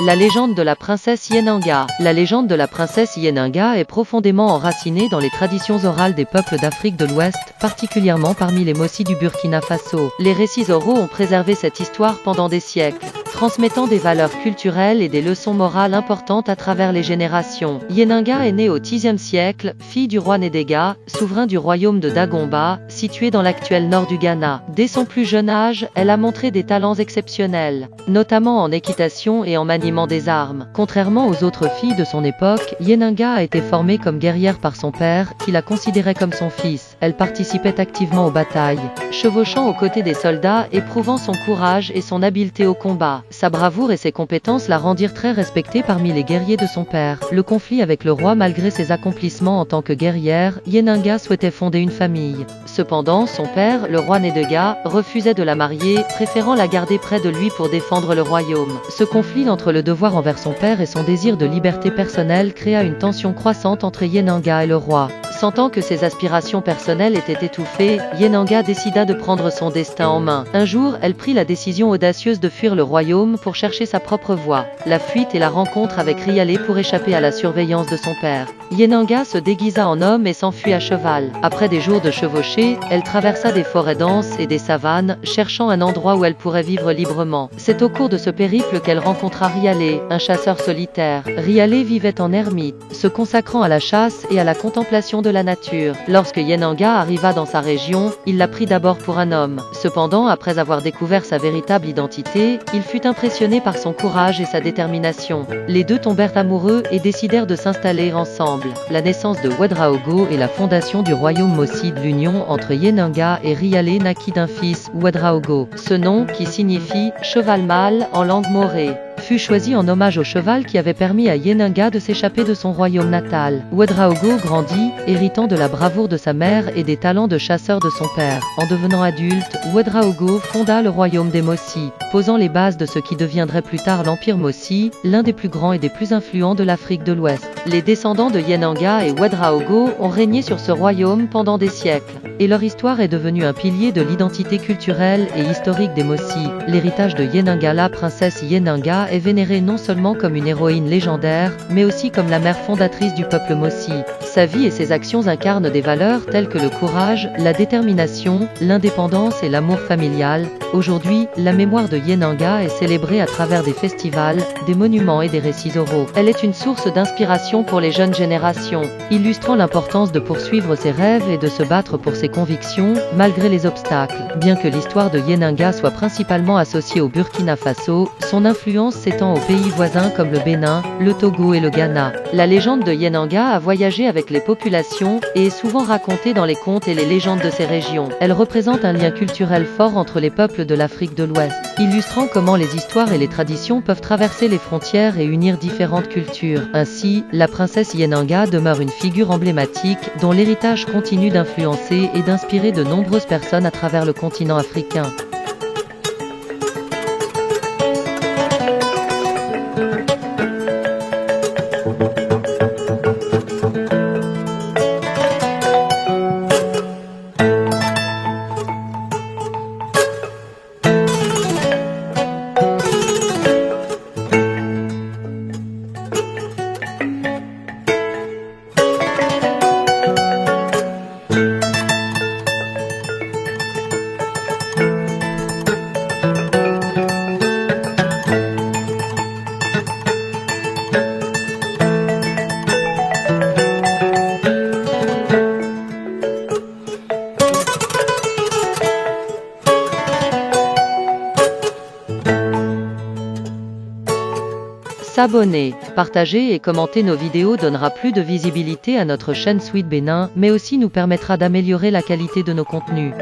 La légende de la princesse Yenanga. La légende de la princesse Yenanga est profondément enracinée dans les traditions orales des peuples d'Afrique de l'Ouest, particulièrement parmi les Mossi du Burkina Faso. Les récits oraux ont préservé cette histoire pendant des siècles, transmettant des valeurs culturelles et des leçons morales importantes à travers les générations. Yenanga est née au Xe siècle, fille du roi Nedega, souverain du royaume de Dagomba, situé dans l'actuel nord du Ghana. Dès son plus jeune âge, elle a montré des talents exceptionnels, notamment en équitation et en maniement des armes. Contrairement aux autres filles de son époque, Yenanga a été formée comme guerrière par son père, qui la considérait comme son fils. Elle participait activement aux batailles, chevauchant aux côtés des soldats et prouvant son courage et son habileté au combat. Sa bravoure et ses compétences la rendirent très respectée parmi les guerriers de son père. Le conflit avec le roi. Malgré ses accomplissements en tant que guerrière, Yenanga souhaitait fonder une famille. Cependant, son père, le roi Nedega, refusait de la marier, préférant la garder près de lui pour défendre le royaume. Ce conflit entre le devoir envers son père et son désir de liberté personnelle créa une tension croissante entre Yenanga et le roi. Sentant que ses aspirations personnelles étaient étouffées, Yenanga décida de prendre son destin en main. Un jour, elle prit la décision audacieuse de fuir le royaume pour chercher sa propre voie. La fuite et la rencontre avec Rialé pour échapper à la surveillance de son père. Yenanga se déguisa en homme et s'enfuit à cheval. Après des jours de chevauchée, elle traversa des forêts denses et des savanes, cherchant un endroit où elle pourrait vivre librement. C'est au cours de ce périple qu'elle rencontra Rialé, un chasseur solitaire. Rialé vivait en ermite, se consacrant à la chasse et à la contemplation de la nature. Lorsque Yenanga arriva dans sa région, il la prit d'abord pour un homme. Cependant, après avoir découvert sa véritable identité, il fut impressionné par son courage et sa détermination. Les deux tombèrent amoureux et décidèrent de s'installer ensemble. La naissance de Ouedraogo et la fondation du royaume Mossi de l'union entre Yenanga et Rialé naquit d'un fils, Ouedraogo. Ce nom, qui signifie « cheval mâle » en langue morée, fut choisi en hommage au cheval qui avait permis à Yenanga de s'échapper de son royaume natal. Ouedraogo grandit, héritant de la bravoure de sa mère et des talents de chasseur de son père. En devenant adulte, Ouedraogo fonda le royaume des Mossi, posant les bases de ce qui deviendrait plus tard l'Empire Mossi, l'un des plus grands et des plus influents de l'Afrique de l'Ouest. Les descendants de Yenanga et Ouedraogo ont régné sur ce royaume pendant des siècles, et leur histoire est devenue un pilier de l'identité culturelle et historique des Mossi. L'héritage de Yenanga, la princesse Yenanga, est vénérée non seulement comme une héroïne légendaire, mais aussi comme la mère fondatrice du peuple Mossi. Sa vie et ses actions incarnent des valeurs telles que le courage, la détermination, l'indépendance et l'amour familial. Aujourd'hui, la mémoire de Yenanga est célébrée à travers des festivals, des monuments et des récits oraux. Elle est une source d'inspiration pour les jeunes générations, illustrant l'importance de poursuivre ses rêves et de se battre pour ses convictions, malgré les obstacles. Bien que l'histoire de Yenanga soit principalement associée au Burkina Faso, son influence s'étend aux pays voisins comme le Bénin, le Togo et le Ghana. La légende de Yenanga a voyagé avec les populations et est souvent racontée dans les contes et les légendes de ces régions. Elle représente un lien culturel fort entre les peuples de l'Afrique de l'Ouest, illustrant comment les histoires et les traditions peuvent traverser les frontières et unir différentes cultures. Ainsi, la princesse Yenanga demeure une figure emblématique dont l'héritage continue d'influencer et d'inspirer de nombreuses personnes à travers le continent africain. S'abonner, partager et commenter nos vidéos donnera plus de visibilité à notre chaîne Sweet Bénin, mais aussi nous permettra d'améliorer la qualité de nos contenus.